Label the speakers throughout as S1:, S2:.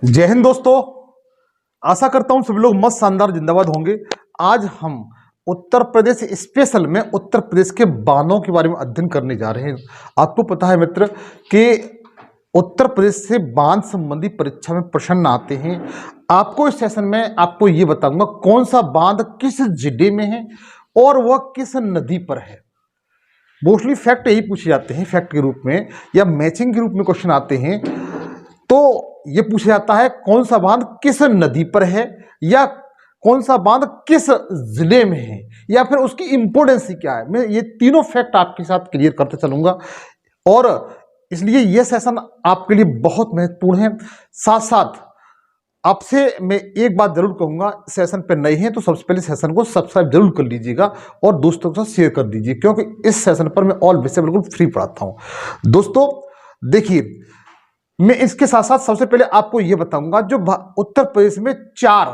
S1: जय हिंद दोस्तों। आशा करता हूं सभी लोग मस्त शानदार जिंदाबाद होंगे। आज हम उत्तर प्रदेश स्पेशल में उत्तर प्रदेश के बांधों के बारे में अध्ययन करने जा रहे हैं। आपको पता है मित्र कि उत्तर प्रदेश से बांध संबंधी परीक्षा में प्रश्न आते हैं। आपको इस सेशन में आपको ये बताऊंगा कौन सा बांध किस जिले में है और वह किस नदी पर है। मोस्टली फैक्ट यही पूछे जाते हैं, फैक्ट के रूप में या मैचिंग के रूप में क्वेश्चन आते हैं। तो ये पूछा जाता है कौन सा बांध किस नदी पर है या कौन सा बांध किस जिले में है या फिर उसकी इंपोर्टेंस क्या है। मैं ये तीनों फैक्ट आपके साथ क्लियर करते चलूंगा और इसलिए ये सेशन आपके लिए बहुत महत्वपूर्ण है। साथ साथ आपसे मैं एक बात जरूर कहूंगा, सेशन पे नए हैं तो सबसे पहले सेशन को सब्सक्राइब जरूर कर लीजिएगा और दोस्तों के साथ शेयर कर दीजिए, क्योंकि इस सेशन पर मैं ऑल विषय बिल्कुल फ्री पढ़ाता हूं। दोस्तों देखिए, मैं इसके साथ साथ सबसे पहले आपको यह बताऊंगा जो उत्तर प्रदेश में 4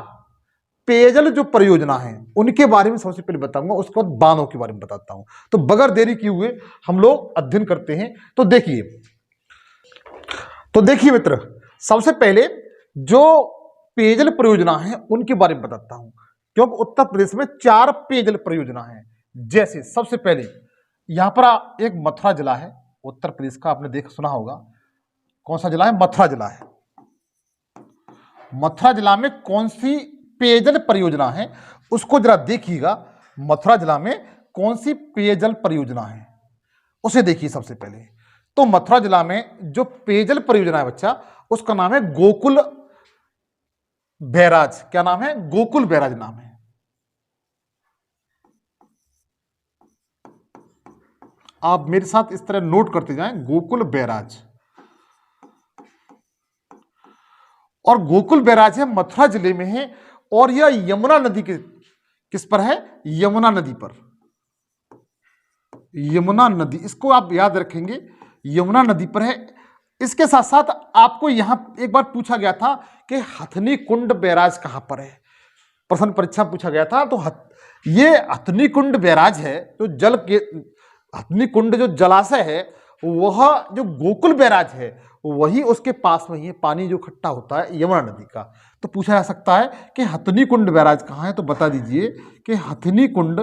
S1: पेयजल जो परियोजना है उनके बारे में सबसे पहले बताऊंगा, उसके बाद बांधों के बारे में बताता हूं। तो बगैर देरी किए हुए हम लोग अध्ययन करते हैं। तो देखिए मित्र, सबसे पहले जो पेयजल परियोजना है उनके बारे में बताता हूं, क्योंकि उत्तर प्रदेश में 4 पेयजल परियोजना है। जैसे सबसे पहले यहां पर एक मथुरा जिला है उत्तर प्रदेश का, आपने सुना होगा। कौन सा जिला है? मथुरा जिला है। मथुरा जिला में कौन सी पेयजल परियोजना है उसको जरा देखिएगा। मथुरा जिला में कौन सी पेयजल परियोजना है उसे देखिए सबसे पहले। तो मथुरा जिला में जो पेयजल परियोजना है बच्चा, उसका नाम है गोकुल बैराज। क्या नाम है? गोकुल बैराज नाम है। आप मेरे साथ इस तरह नोट करते जाएं, गोकुल बैराज। और गोकुल बैराज है मथुरा जिले में है और यह यमुना नदी के किस पर है? यमुना नदी पर। यमुना नदी, इसको आप याद रखेंगे, यमुना नदी पर है। इसके साथ साथ आपको यहां एक बार पूछा गया था कि हथनी कुंड बैराज कहां पर है, प्रश्न परीक्षा पूछा गया था। तो ये हथनी कुंड बैराज है जो जल के, हथनी कुंड जो जलाशय है वह जो गोकुल बैराज है वही उसके पास में ही है। पानी जो इकट्ठा होता है यमुना नदी का। तो पूछा जा सकता है कि हथनी कुंड बैराज कहाँ है, तो बता दीजिए कि हथनी कुंड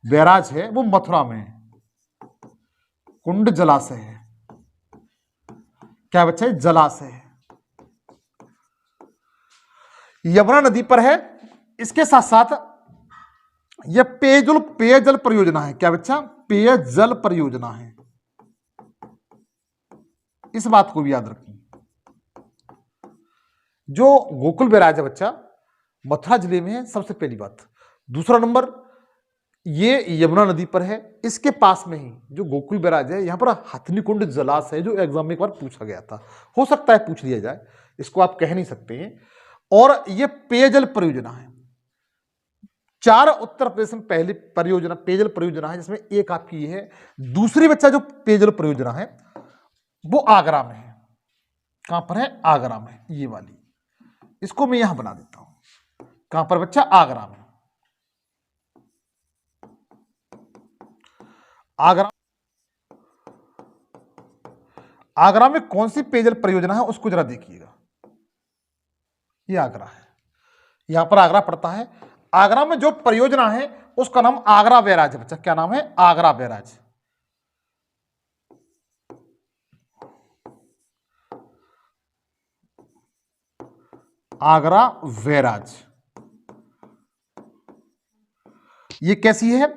S1: बैराज है वो मथुरा में है। कुंड जलाशय है। क्या बच्चा? जलाशय है, यमुना नदी पर है। इसके साथ साथ यह पेयजल परियोजना है। क्या बच्चा? पेयजल परियोजना है। इस बात को भी याद रखिए। जो गोकुल बैराज है बच्चा मथुरा जिले में है, सबसे पहली बात। दूसरा नंबर, ये यमुना नदी पर है। इसके पास में ही जो गोकुल बैराज है, यहां पर हथनी कुंड जलाशय है जो एग्जाम में एक बार पूछा गया था, हो सकता है पूछ लिया जाए, इसको आप कह नहीं सकते हैं। और ये पेयजल परियोजना है। 4 उत्तर प्रदेश में पहली परियोजना पेयजल परियोजना है, जिसमें एक आपकी ये है। दूसरी बच्चा जो पेयजल परियोजना है वो आगरा में है। कहां पर है? आगरा में, ये वाली। इसको मैं यहां बना देता हूं। कहां पर बच्चा? आगरा में। आगरा में कौन सी पेयजल परियोजना है उसको जरा देखिएगा। ये आगरा है, यहां पर आगरा पड़ता है। आगरा में जो परियोजना है उसका नाम आगरा बैराज है बच्चा। क्या नाम है? आगरा बैराज। आगरा बैराज ये कैसी है?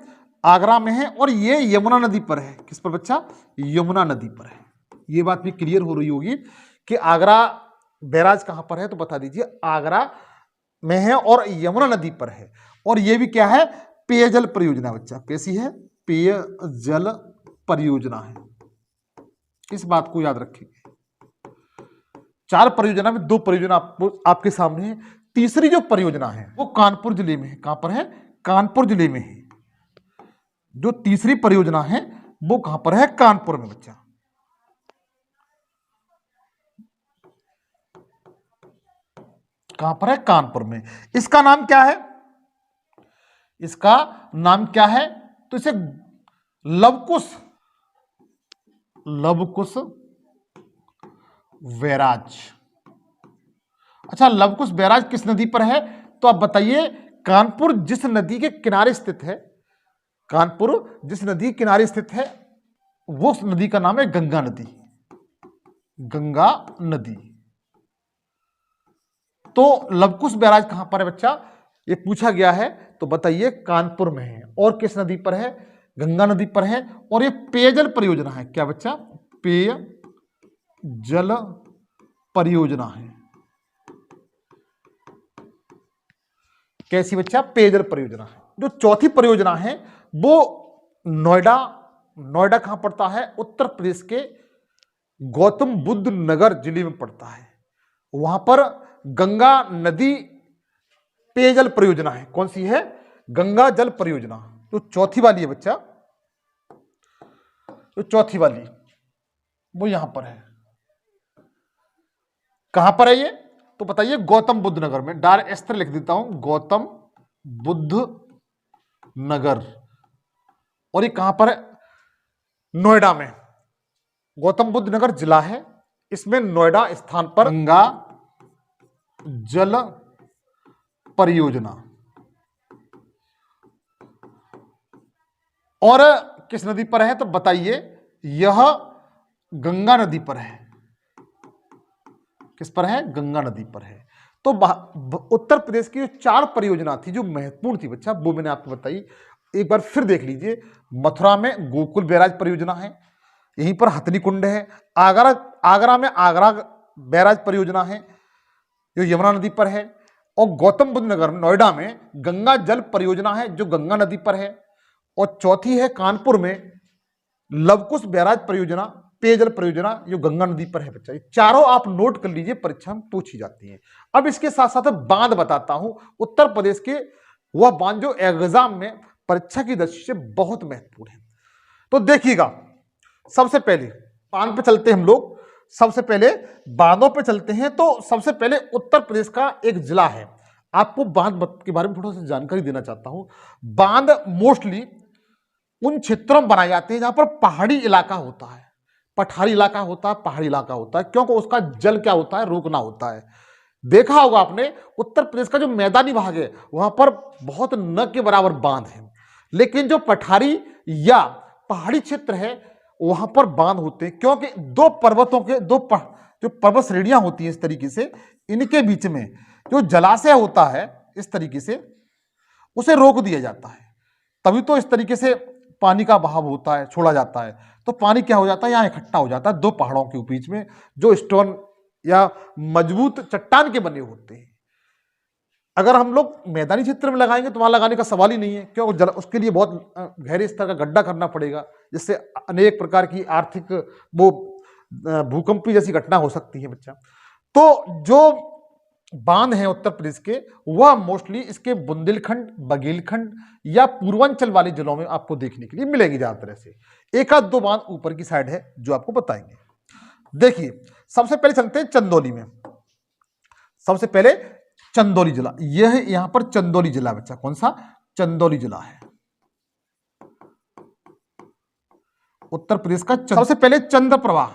S1: आगरा में है और ये यमुना नदी पर है। किस पर बच्चा? यमुना नदी पर है। ये बात भी क्लियर हो रही होगी कि आगरा बैराज कहां पर है, तो बता दीजिए। आगरा में है और यमुना नदी पर है। और ये भी क्या है? पेयजल परियोजना बच्चा। कैसी है? पेयजल परियोजना है। इस बात को याद रखिए। 4 परियोजना में 2 परियोजना आपके सामने है। तीसरी जो परियोजना है वो कानपुर जिले में है। कहां पर है? कानपुर जिले में है। जो तीसरी परियोजना है वो कहां पर है? कानपुर में बच्चा। कहां पर है? कानपुर में। इसका नाम क्या है? इसका नाम क्या है? तो इसे लवकुश बैराज। अच्छा, लवकुश बैराज किस नदी पर है? तो आप बताइए। कानपुर जिस नदी के किनारे स्थित है, कानपुर जिस नदी के किनारे स्थित है, वो उस नदी का नाम है गंगा नदी। गंगा नदी। तो लवकुश बैराज कहां पर है बच्चा? ये पूछा गया है, तो बताइए कानपुर में है। और किस नदी पर है? गंगा नदी पर है। और ये पेयजल परियोजना है। क्या बच्चा? पेय जल परियोजना है। कैसी बच्चा? पेयजल परियोजना है। जो चौथी परियोजना है वो नोएडा। नोएडा कहां पड़ता है? उत्तर प्रदेश के गौतम बुद्ध नगर जिले में पड़ता है। वहां पर गंगा नदी पेयजल परियोजना है। कौन सी है? गंगा जल परियोजना। जो चौथी वाली है बच्चा, जो चौथी वाली वो यहां पर है। कहां पर है ये? तो बताइए गौतम बुद्ध नगर में। डायरेक्ट इस तरह लिख देता हूं, गौतम बुद्ध नगर। और ये कहां पर है? नोएडा में। गौतम बुद्ध नगर जिला है, इसमें नोएडा स्थान पर गंगा जल परियोजना। और किस नदी पर है? तो बताइए। यह गंगा नदी पर है। किस पर है? गंगा नदी पर है। तो उत्तर प्रदेश की जो 4 परियोजना थी जो महत्वपूर्ण थी बच्चा, वो मैंने आपको बताई। एक बार फिर देख लीजिए। मथुरा में गोकुल बैराज परियोजना है, यहीं पर हथनी कुंड है। आगरा में आगरा बैराज परियोजना है जो यमुना नदी पर है। और गौतम बुद्ध नगर नोएडा में गंगा जल परियोजना है जो गंगा नदी पर है। और चौथी है कानपुर में लवकुश बैराज परियोजना, पेयजल परियोजना, जो गंगा नदी पर है बच्चा। ये चारों आप नोट कर लीजिए, परीक्षा में पूछी जाती है। अब इसके साथ साथ बांध बताता हूं उत्तर प्रदेश के, वह बांध जो एग्जाम में परीक्षा की दृष्टि से बहुत महत्वपूर्ण है। तो देखिएगा, सबसे पहले बांध पे चलते हैं हम लोग। सबसे पहले बांधों पे चलते हैं। तो सबसे पहले उत्तर प्रदेश का एक जिला है, आपको बांध के बारे में थोड़ा सा जानकारी देना चाहता हूं। बांध मोस्टली उन क्षेत्रों में बनाए जाते हैं जहां पर पहाड़ी इलाका होता है, पठारी इलाका होता है, पहाड़ी इलाका होता है, क्योंकि उसका जल क्या होता है? रोकना होता है। देखा होगा आपने, उत्तर प्रदेश का जो मैदानी भाग है वहां पर बहुत न के बराबर बांध है, लेकिन जो पठारी या पहाड़ी क्षेत्र है वहां पर बांध होते हैं, क्योंकि दो पर्वतों के जो पर्वत श्रेणियां होती हैं इस तरीके से, इनके बीच में जो जलाशय होता है इस तरीके से, उसे रोक दिया जाता है। तभी तो इस तरीके से पानी का बहाव होता है, छोड़ा जाता है। तो पानी क्या हो जाता है? यहाँ इकट्ठा हो जाता है दो पहाड़ों के बीच में, जो स्टोन या मजबूत चट्टान के बने होते हैं। अगर हम लोग मैदानी क्षेत्र में लगाएंगे तो वहां लगाने का सवाल ही नहीं है, क्योंकि उसके लिए बहुत गहरे स्तर का गड्ढा करना पड़ेगा, जिससे अनेक प्रकार की आर्थिक वो भूकंपी जैसी घटना हो सकती है बच्चा। तो जो बांध है उत्तर प्रदेश के, वह मोस्टली इसके बुंदेलखंड, बघेलखंड या पूर्वांचल वाले जिलों में आपको देखने के लिए मिलेंगे ज्यादातर। से एक आध दो बांध ऊपर की साइड है जो आपको बताएंगे। देखिए, सबसे पहले चलते हैं चंदौली में। सबसे पहले चंदौली जिला, यह है यहां पर चंदौली जिला बच्चा। कौन सा? चंदौली जिला है उत्तर प्रदेश का। सबसे पहले चंद्रप्रभा।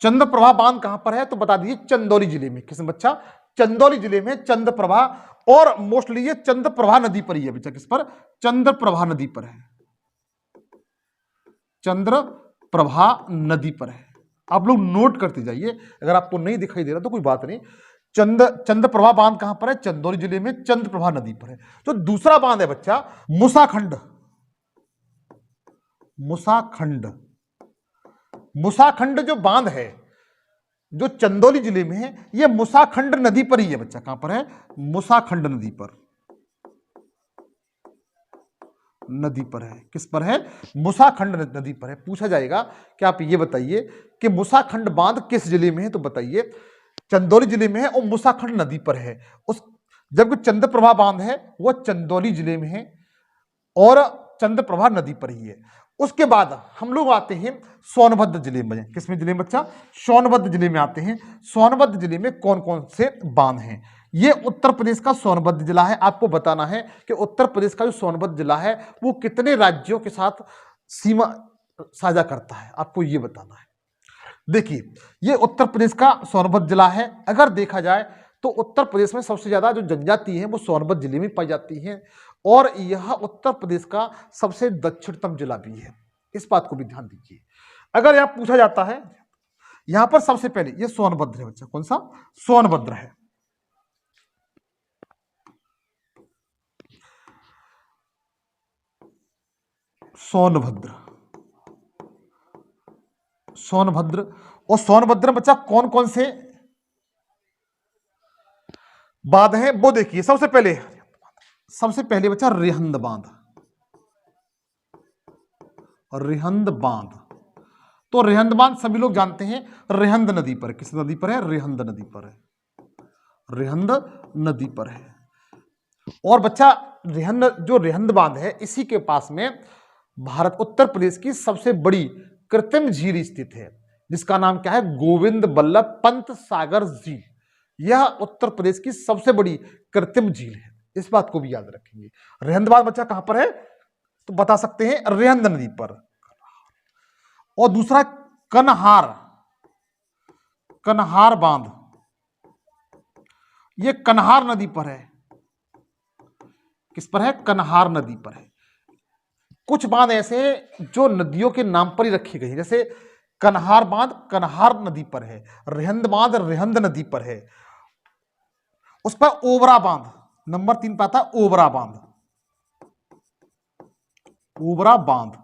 S1: चंद्रप्रभा बांध कहां पर है? तो बता दीजिए चंदौली जिले में। किस बच्चा? चंदौली जिले में चंद्रप्रभा। और मोस्टली ये चंद्रप्रभा नदी पर ही है बच्चा। किस पर? चंद्रप्रभा नदी पर है। चंद्रप्रभा नदी पर है। आप लोग नोट करते जाइए, अगर आपको नहीं दिखाई दे रहा तो कोई बात नहीं। चंद्रप्रभा बांध कहां पर है? चंदौली जिले में चंद्रप्रभा नदी पर है। तो दूसरा बांध है बच्चा मुसाखंड। मुसाखंड जो बांध है जो चंदौली जिले में है, यह मुसाखंड नदी पर ही है बच्चा। कहां पर है? मुसाखंड नदी पर है। किस पर है? मुसाखंड नदी पर है। पूछा जाएगा कि आप ये बताइए कि मुसाखंड बांध किस जिले में है? तो बताइए चंदौली जिले में है और मुसाखंड नदी पर है। जबकि चंद्रप्रभा बांध है वह चंदौली जिले में है और चंद्रप्रभा नदी पर ही है। उसके बाद हम लोग आते हैं सोनभद्र जिले में। किसमें जिले में बच्चा? सोनभद्र जिले में आते हैं। सोनभद्र जिले में कौन कौन से बांध हैं? ये उत्तर प्रदेश का सोनभद्र जिला है। आपको बताना है कि उत्तर प्रदेश का जो सोनभद्र जिला है वो कितने राज्यों के साथ सीमा साझा करता है, आपको ये बताना है। देखिए, ये उत्तर प्रदेश का सोनभद्र जिला है। अगर देखा जाए तो उत्तर प्रदेश में सबसे ज्यादा जो जनजाति है वो सोनभद्र जिले में पाई जाती है, और यह उत्तर प्रदेश का सबसे दक्षिणतम जिला भी है। इस बात को भी ध्यान दीजिए। अगर यहां पूछा जाता है, यहां पर सबसे पहले ये सोनभद्र है बच्चा, कौन सा? सोनभद्र है। सोनभद्र, सोनभद्र। और सोनभद्र में बच्चा कौन कौन से बांध है वो देखिए। सबसे पहले बच्चा रिहंद बांध, रिहंद बांध। तो रिहंद बांध सभी लोग जानते हैं, रिहंद नदी पर। किस नदी पर है? रिहंद नदी पर है, रिहंद नदी पर है। और बच्चा जो रिहंद बांध है, इसी के पास में भारत उत्तर प्रदेश की सबसे बड़ी कृत्रिम झील स्थित है, जिसका नाम क्या है? गोविंद बल्लभ पंत सागर झील। यह उत्तर प्रदेश की सबसे बड़ी कृत्रिम झील है, इस बात को भी याद रखेंगे। रिहंद बांध बच्चा कहां पर है? तो बता सकते हैं रिहंद नदी पर। और दूसरा कन्हार, कन्हार बांध, यह कन्हार नदी पर है। किस पर है? कन्हार नदी पर है। कुछ बांध ऐसे हैं जो नदियों के नाम पर ही रखी गई है, जैसे कन्हार बांध कन्हार नदी पर है, रिहंद बांध रिहंद नदी पर है। उस पर ओबरा बांध नंबर 3 पर आता है, ओबरा बांध, ओबरा बांध।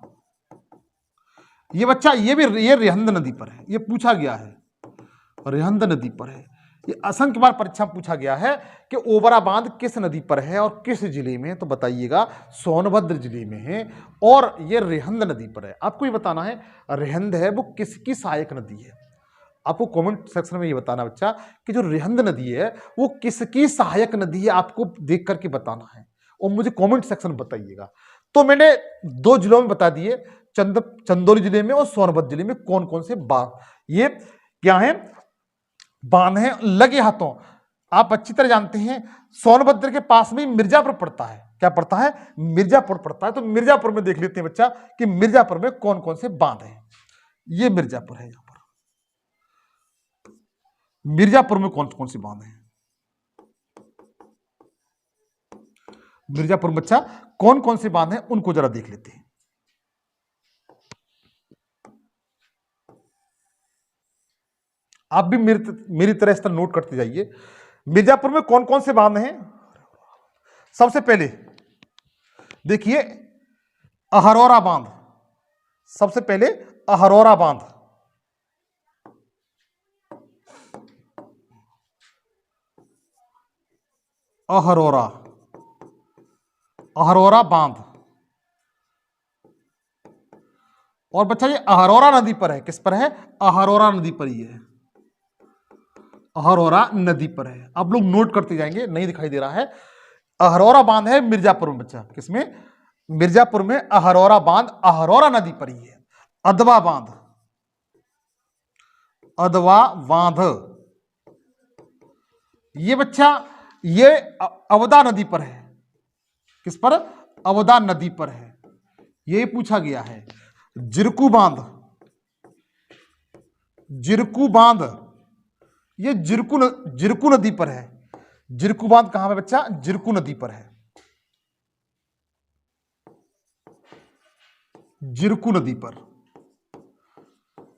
S1: ये बच्चा ये रिहंद नदी पर है, ये पूछा गया है, रिहंद नदी पर है। ये असंख्य बार परीक्षा में पूछा गया है कि ओबरा बांध किस नदी पर है और किस जिले में है, तो बताइएगा सोनभद्र जिले में है, और ये रिहंद नदी पर है। आपको ये बताना है रिहंद है वो किसकी सहायक नदी है। आपको कमेंट सेक्शन में ये बताना बच्चा कि जो रिहंद नदी है वो किसकी सहायक नदी है, आपको देख करके बताना है और मुझे कमेंट सेक्शन में बताइएगा। तो मैंने 2 जिलों में बता दिए, चंदौली जिले में और सोनभद्र जिले में कौन कौन से बांध ये क्या है, बांध है लगे हाथों। आप अच्छी तरह जानते हैं सोनभद्र के पास में मिर्जापुर पड़ता है। क्या पड़ता है? मिर्जापुर पड़ता है। तो मिर्जापुर में देख लेते हैं बच्चा कि मिर्जापुर में कौन कौन से बांध हैं। ये मिर्जापुर है, यहां पर मिर्जापुर में कौन कौन से बांध हैं? मिर्जापुर बच्चा कौन कौन से बांध हैं उनको जरा देख लेते हैं। आप भी मेरी तरह इस तरह नोट करते जाइए। मिर्जापुर में कौन कौन से बांध हैं? सबसे पहले देखिए अहरौरा बांध, सबसे पहले अहरौरा बांध, अहरौरा, अहरौरा बांध। और बच्चा ये अहरौरा नदी पर है। किस पर है? अहरौरा नदी पर ही है, अहरौरा नदी पर है। आप लोग नोट करते जाएंगे, नहीं दिखाई दे रहा है। अहरौरा बांध है मिर्जापुर में बच्चा। किसमें? मिर्जापुर में अहरौरा बांध अहरौरा नदी पर ही है। अदवा बांध, अदवा बांध ये बच्चा ये अवदा नदी पर है। किस पर? अवदा नदी पर है, यही पूछा गया है। जिरकू बांध, जिरकू बांध ये जिरकू नदी पर है। जिरकू बांध कहां है बच्चा? जिरकू नदी पर है, जिरकू नदी पर,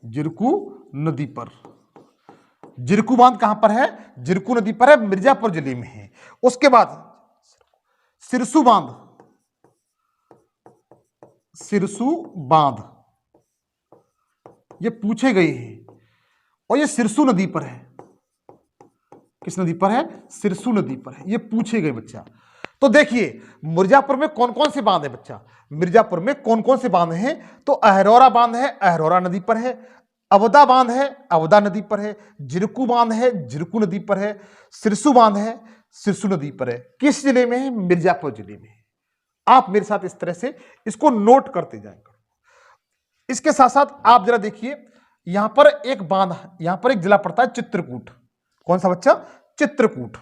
S1: जिरकू नदी पर। जिरकू बांध कहां पर है? जिरकू नदी पर है, मिर्जापुर जिले में है। उसके बाद सिरसू बांध, सिरसू बांध ये पूछे गए हैं और ये सिरसू नदी पर है। किस नदी पर है? सिरसू नदी पर है, ये पूछे गए बच्चा। तो देखिए मिर्जापुर में कौन कौन से बांध है बच्चा, मिर्जापुर में कौन कौन से बांध हैं? तो अहरौरा बांध है, अहरौरा नदी पर है। अवदा बांध है, अवदा नदी पर है। जिरकू बांध है, जिरकू नदी पर है। सिरसू बांध है, सिरसू नदी पर है। किस जिले में है? मिर्जापुर जिले में है। आप मेरे साथ इस तरह से इसको नोट करते जाएंगे। इसके साथ साथ आप जरा देखिए, यहां पर एक बांध, यहां पर एक जिला पड़ता है चित्रकूट। कौन सा बच्चा? चित्रकूट।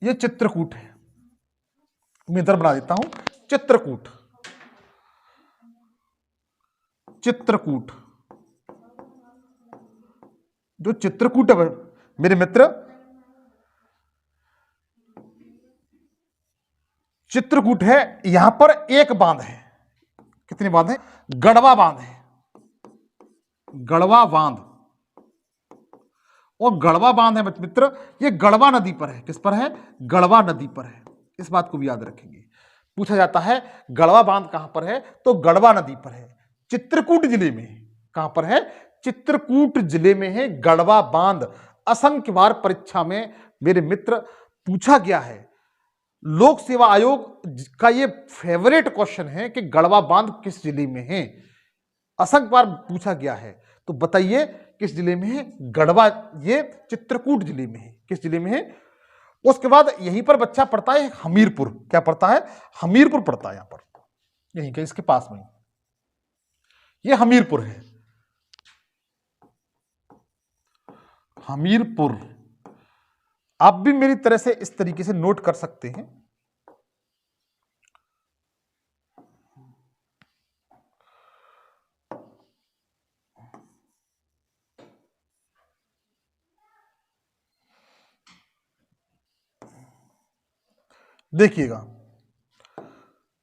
S1: ये चित्रकूट है, मैं इधर बना देता हूं चित्रकूट। चित्रकूट। जो चित्रकूट है मेरे मित्र, चित्रकूट है, यहां पर एक बांध है। कितने बांध है? गढ़वा बांध है, गढ़वा बांध। और गढ़वा बांध है मित्र, ये गढ़वा नदी पर है। किस पर है? गढ़वा नदी पर है। इस बात को भी याद रखेंगे। पूछा जाता है गढ़वा बांध कहां पर है, तो गढ़वा नदी पर है, चित्रकूट जिले में। कहां पर है? चित्रकूट जिले में है गढ़वा बांध। असंख्य बार परीक्षा में मेरे मित्र पूछा गया है। लोक सेवा आयोग का ये फेवरेट क्वेश्चन है कि गढ़वा बांध किस जिले में है। असंख्य बार पूछा गया है, तो बताइए किस जिले में है? गढ़वा, ये चित्रकूट जिले में है। किस जिले में है? उसके बाद यहीं पर बच्चा पढ़ता है हमीरपुर। क्या पढ़ता है? हमीरपुर पढ़ता है यहां पर, यहीं के इसके पास में ये हमीरपुर है। हमीरपुर आप भी मेरी तरह से इस तरीके से नोट कर सकते हैं। देखिएगा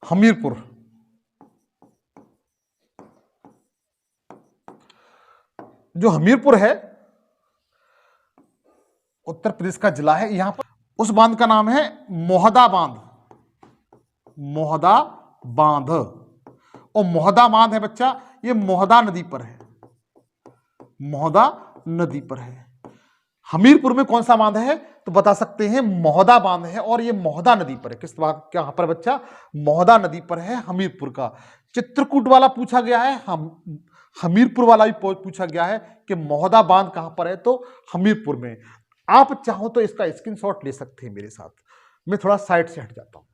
S1: हमीरपुर, जो हमीरपुर है उत्तर प्रदेश का जिला है। यहां पर उस बांध का नाम है मोहदा बांध। मोहदा बांध, और मोहदा बांध है बच्चा, ये मोहदा नदी पर है। मोहदा नदी पर है। हमीरपुर में कौन सा बांध है, तो बता सकते हैं मोहदा बांध है, और ये मोहदा नदी पर है। किस बात कहां पर बच्चा? मोहदा नदी पर है हमीरपुर का। चित्रकूट वाला पूछा गया है, हमीरपुर वाला भी पूछा गया है कि मोहदा बांध कहां पर है, तो हमीरपुर में। आप चाहो तो इसका स्क्रीनशॉट ले सकते हैं मेरे साथ। मैं थोड़ा साइड से हट जाता हूं।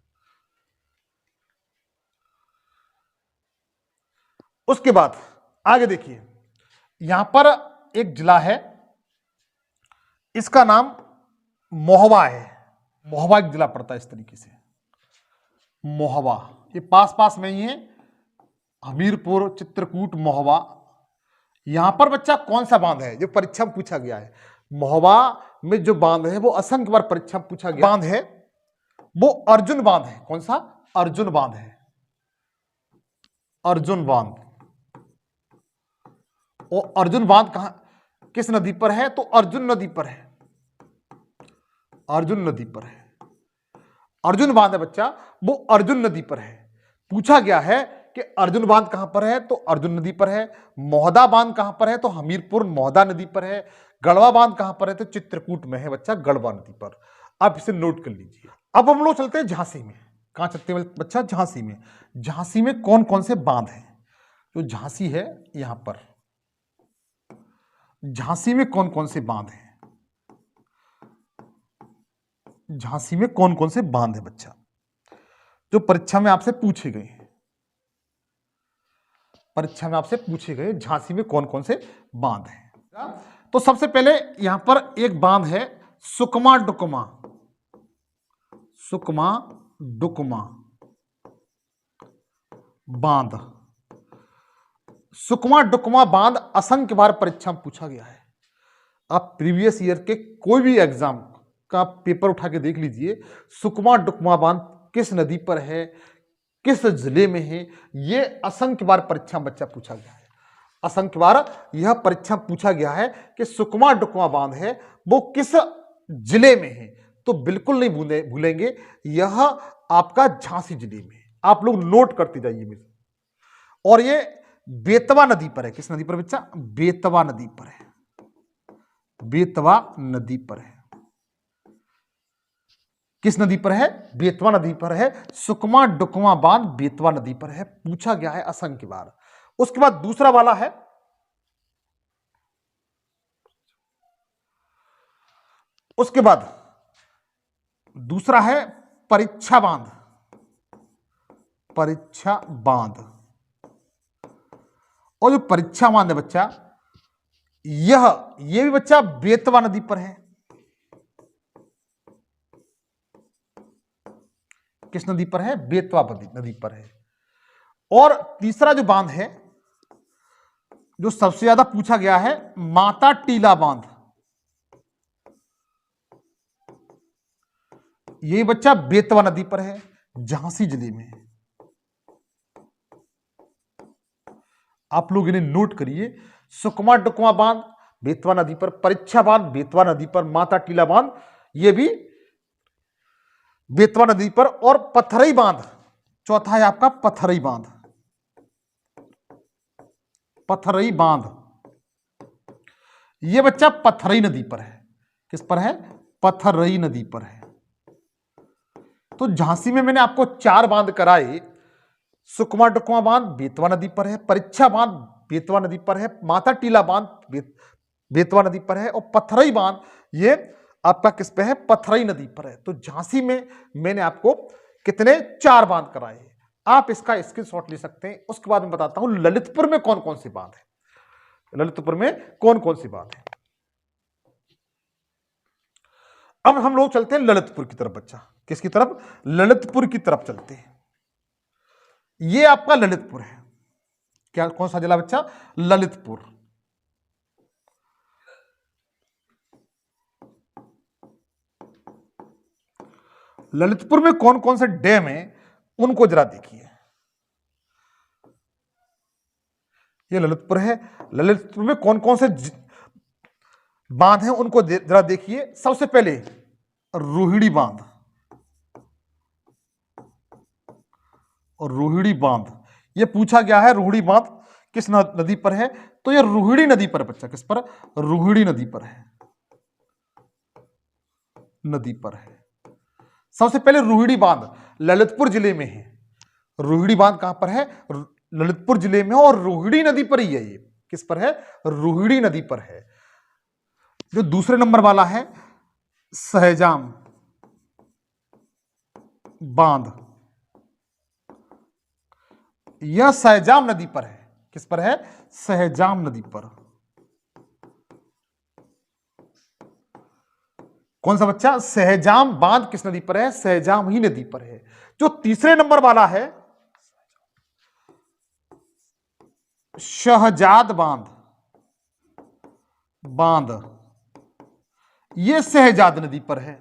S1: उसके बाद आगे देखिए, यहां पर एक जिला है, इसका नाम मोहवा है। मोहवा एक जिला पड़ता है इस तरीके से, मोहवा। ये पास पास में ही है, हमीरपुर, चित्रकूट, मोहवा। यहां पर बच्चा कौन सा बांध है जो परीक्षा में पूछा गया है? मोहवा में जो बांध है वो असंख्य बार परीक्षा में पूछा गया बांध है, वो अर्जुन बांध है। कौन सा? अर्जुन बांध है, अर्जुन बांध। और अर्जुन बांध कहां, किस नदी पर है? तो अर्जुन नदी पर है, अर्जुन नदी पर है। अर्जुन बांध है बच्चा, वो अर्जुन नदी पर है। पूछा गया है कि अर्जुन बांध कहां पर है, तो अर्जुन नदी पर है। मोहदा बांध कहां पर है, तो हमीरपुर मोहदा नदी पर है। गढ़वा बांध कहां पर है, तो चित्रकूट में है बच्चा, गढ़वा नदी पर। आप इसे नोट कर लीजिए। अब हम लोग चलते हैं झांसी में। कहां चलते हैं बच्चा? झांसी में। झांसी में कौन कौन से बांध हैं? जो झांसी है यहां पर, झांसी में कौन कौन से बांध हैं? झांसी में कौन कौन से बांध है बच्चा, जो परीक्षा में आपसे पूछे गए हैं? परीक्षा में आपसे पूछे गए झांसी में कौन कौन से बांध हैं। तो सबसे पहले यहां पर एक बांध है सुकमा डुकमा। सुकमा डुकमा बांध। सुकमा डुकमा बांध असंख्य बार परीक्षा में पूछा गया है। आप प्रीवियस ईयर के कोई भी एग्जाम का पेपर उठा के देख लीजिए, सुकमा डुकमा बांध किस नदी पर है, किस जिले में है, यह असंख्य बार परीक्षा में बच्चा पूछा गया है। असंख्य बार यह परीक्षा पूछा गया है कि सुकमा डुकमा बांध है वो किस जिले में है, तो बिल्कुल नहीं भूलेंगे, यह आपका झांसी जिले में। आप लोग नोट करते जाइए। और ये बेतवा नदी पर है। किस नदी पर बच्चा? बेतवा नदी पर है, बेतवा नदी पर है। किस नदी पर है? बेतवा नदी पर है। सुकमा डुकमा बांध बेतवा नदी पर है, पूछा गया है असंख्य बार। उसके बाद दूसरा वाला है, उसके बाद दूसरा है परीक्षा बांध। परीक्षा बांध, और जो परीक्षा बांध है बच्चा, ये भी बच्चा बेतवा नदी पर है। किस नदी पर है? बेतवा नदी पर है। और तीसरा जो बांध है जो सबसे ज्यादा पूछा गया है, माता टीला बांध। ये बच्चा बेतवा नदी पर है, झांसी जिले में। आप लोग इन्हें नोट करिए। सुकमा डुकमा बांध बेतवा नदी पर, परीक्षा बांध बेतवा नदी पर, माता टीला बांध ये भी बेतवा नदी पर, और पथरई बांध चौथा है आपका पथरई बांध। पथरई बांध ये बच्चा पथरई नदी पर है। किस पर है? पथरई नदी पर है। तो झांसी में मैंने आपको 4 बांध कराए। सुकमा डुकमा बांध बेतवा नदी पर है, परीक्षा बांध बेतवा नदी पर है, माता टीला बांध बेतवा नदी पर है, और पथरई बांध ये आपका किस पे है? पथरई नदी पर है। तो झांसी में मैंने आपको कितने? 4 बांध कराए हैं। आप इसका स्क्रीनशॉट ले सकते हैं। उसके बाद मैं बताता हूं ललितपुर में कौन कौन सी बांध है। ललितपुर में कौन कौन सी बांध है। अब हम लोग चलते हैं ललितपुर की तरफ बच्चा। किसकी तरफ? ललितपुर की तरफ चलते हैं। ये आपका ललितपुर है। क्या, कौन सा जिला बच्चा? ललितपुर। ललितपुर में कौन कौन से डैम हैं उनको जरा देखिए। ये ललितपुर है। ललितपुर में कौन कौन से बांध हैं उनको जरा देखिए। सबसे पहले रोहिणी बांध, और रोहिणी बांध ये पूछा गया है। रोहिणी बांध किस नदी पर है? तो ये रोहिणी नदी पर बच्चा। किस पर? रोहिणी नदी पर है। नदी पर है। सबसे पहले रोहिणी बांध ललितपुर जिले में है। रोहिणी बांध कहां पर है? ललितपुर जिले में, और रोहिणी नदी पर ही है। ये किस पर है? रोहिणी नदी पर है। जो दूसरे नंबर वाला है सहजाम बांध, यह सहजाम नदी पर है। किस पर है? सहजाम नदी पर। कौन सा बच्चा? सहजाम बांध किस नदी पर है? सहजाम ही नदी पर है। जो तीसरे नंबर वाला है शहजाद बांध, बांध ये सहजाद नदी पर है।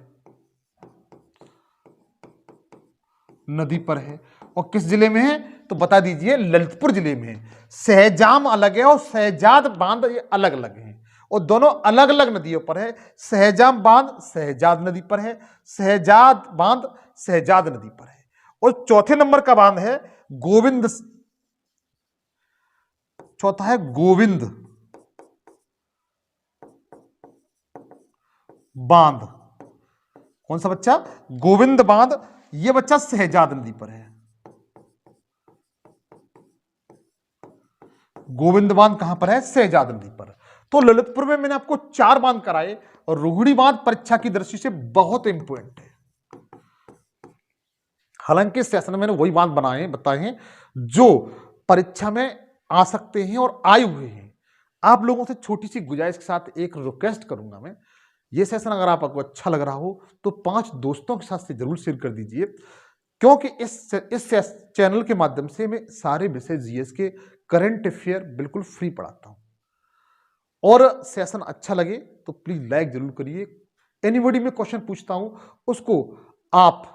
S1: नदी पर है। और किस जिले में है? तो बता दीजिए। ललितपुर जिले में है। सहजाम अलग है और सहजाद बांध ये अलग अलग है, और दोनों अलग अलग नदियों पर है। सहजाम बांध सहजाद नदी पर है, सहजाद बांध सहजाद नदी पर है। और चौथे नंबर का बांध है गोविंद। चौथा है गोविंद बांध। कौन सा बच्चा? गोविंद बांध। ये बच्चा सहजाद नदी पर है। गोविंद बांध कहां पर है? सहजाद नदी पर। तो ललितपुर में मैंने आपको 4 बांध कराए, और रोहिणी बांध परीक्षा की दृष्टि से बहुत इंपॉर्टेंट है। हालांकि इस सेशन में मैंने वही बांध बताए हैं जो परीक्षा में आ सकते हैं और आए हुए हैं। आप लोगों से छोटी सी गुजारिश के साथ एक रिक्वेस्ट करूंगा मैं, ये सेशन अगर आपको अच्छा लग रहा हो तो 5 दोस्तों के साथ से जरूर शेयर कर दीजिए, क्योंकि इस चैनल के माध्यम से मैं सारे विषय जीएस के करंट अफेयर बिल्कुल फ्री पढ़ाता हूं। और सेशन अच्छा लगे तो प्लीज लाइक जरूर करिए। एनीबॉडी में क्वेश्चन पूछता हूं उसको आप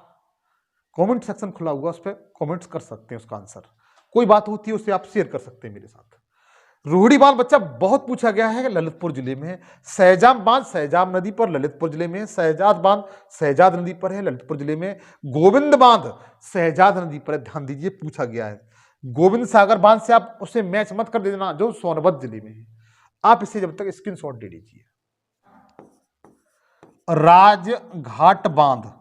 S1: कमेंट सेक्शन खुला हुआ, उस पर कमेंट्स कर सकते हैं। उसका आंसर कोई बात होती है उसे आप शेयर कर सकते हैं मेरे साथ। रोहिणी बांध बच्चा बहुत पूछा गया है, ललितपुर जिले में है। सहजाम बांध सहजाम नदी पर, ललितपुर जिले में। सहजाद बांध सहजाद नदी पर है, ललितपुर जिले में। गोविंद बांध सहजाद नदी पर है, ध्यान दीजिए पूछा गया है। गोविंद सागर बांध से आप उसे मैच मत कर देना जो सोनभद्र जिले में है। आप इसे जब तक स्क्रीनशॉट ले लीजिए। राजघाट बांध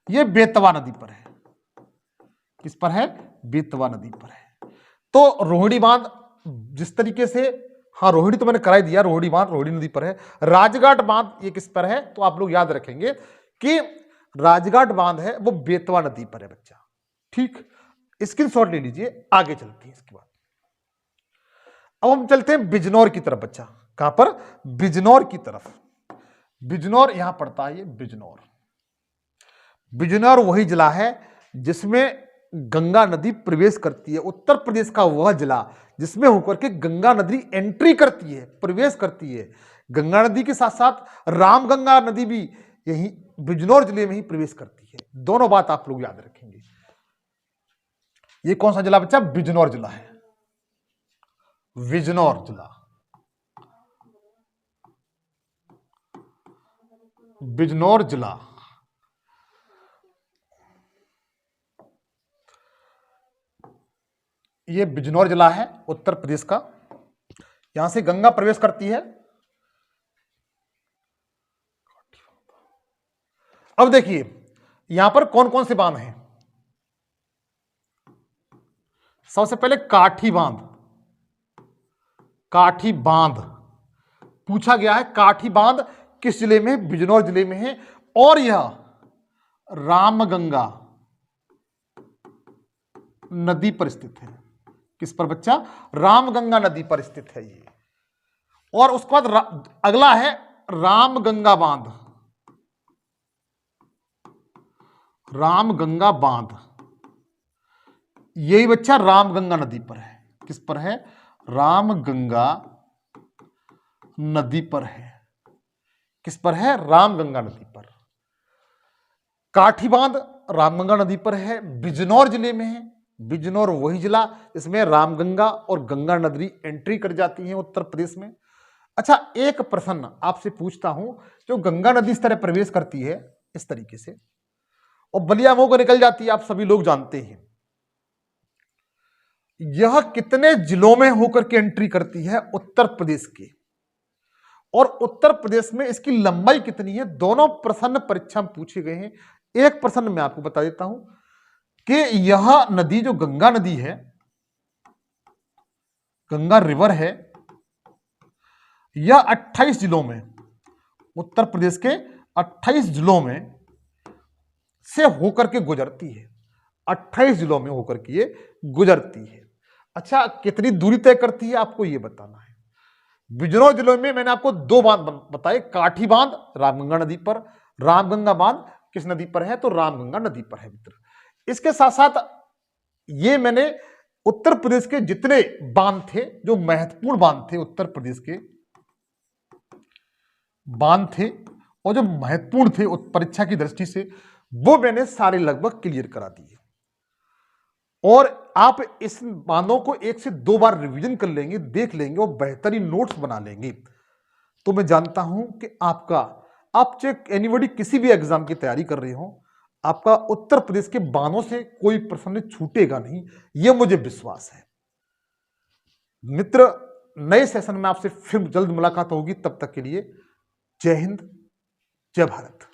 S1: यह बेतवा नदी पर है। किस पर है? बेतवा नदी पर है। तो रोहिणी बांध जिस तरीके से, हाँ रोहिणी तो मैंने करा ही दिया, रोहिणी बांध रोहिणी नदी पर है। राजघाट बांध ये किस पर है? तो आप लोग याद रखेंगे कि राजघाट बांध है वो बेतवा नदी पर है बच्चा। ठीक, स्क्रीनशॉट ले लीजिए। आगे चलते हैं इसके बाद। अब हम चलते हैं बिजनौर की तरफ बच्चा। कहां पर? बिजनौर की तरफ। बिजनौर यहां पड़ता है, ये बिजनौर। बिजनौर वही जिला है जिसमें गंगा नदी प्रवेश करती है। उत्तर प्रदेश का वह जिला जिसमें होकर के गंगा नदी एंट्री करती है, प्रवेश करती है। गंगा नदी के साथ साथ रामगंगा नदी भी यही बिजनौर जिले में ही प्रवेश करती है। दोनों बात आप लोग याद रखेंगे। ये कौन सा जिला बच्चा? बिजनौर जिला है, बिजनौर जिला, बिजनौर जिला। ये बिजनौर जिला है उत्तर प्रदेश का, यहां से गंगा प्रवेश करती है। अब देखिए यहां पर कौन कौन से बांध हैं। सबसे पहले काठी बांध, काठी बांध पूछा गया है। काठी बांध किस जिले में है? बिजनौर जिले में है। और यह रामगंगा नदी पर स्थित है। किस पर बच्चा? रामगंगा नदी पर स्थित है ये। और उसके बाद अगला है रामगंगा बांध, रामगंगा बांध, यही बच्चा रामगंगा नदी पर है। किस पर है? रामगंगा नदी पर है। किस पर है? रामगंगा नदी पर। काठी बांध रामगंगा नदी पर है, बिजनौर जिले में है। बिजनौर वही जिला इसमें रामगंगा और गंगा नदी एंट्री कर जाती है उत्तर प्रदेश में। अच्छा, एक प्रश्न आपसे पूछता हूं, जो गंगा नदी इस तरह प्रवेश करती है इस तरीके से और बलिया मुंह को निकल जाती है, आप सभी लोग जानते हैं। यह कितने जिलों में होकर के एंट्री करती है? उत्तर प्रदेश के। और उत्तर प्रदेश में इसकी लंबाई कितनी है? दोनों प्रश्न परीक्षा में पूछे गए हैं। एक प्रश्न मैं आपको बता देता हूं कि यह नदी जो गंगा नदी है, गंगा रिवर है, यह 28 जिलों में, उत्तर प्रदेश के 28 जिलों में से होकर के गुजरती है। 28 जिलों में होकर के ये गुजरती है। अच्छा, कितनी दूरी तय करती है आपको ये बताना है। बिजनौर जिले में मैंने आपको दो बांध बताए, काठी बांध रामगंगा नदी पर, रामगंगा बांध किस नदी पर है? तो रामगंगा नदी पर है मित्र। इसके साथ साथ ये मैंने उत्तर प्रदेश के जितने बांध थे, जो महत्वपूर्ण बांध थे उत्तर प्रदेश के बांध थे और जो महत्वपूर्ण थे परीक्षा की दृष्टि से, वो मैंने सारे लगभग क्लियर करा दिए। और आप इस बांधों को 1 से 2 बार रिवीजन कर लेंगे, देख लेंगे और बेहतरीन नोट्स बना लेंगे, तो मैं जानता हूं कि आप चाहे एनीबॉडी किसी भी एग्जाम की तैयारी कर रहे हो, आपका उत्तर प्रदेश के बांधों से कोई प्रश्न छूटेगा नहीं, यह मुझे विश्वास है। मित्र, नए सेशन में आपसे फिर जल्द मुलाकात होगी। तब तक के लिए जय हिंद, जय भारत।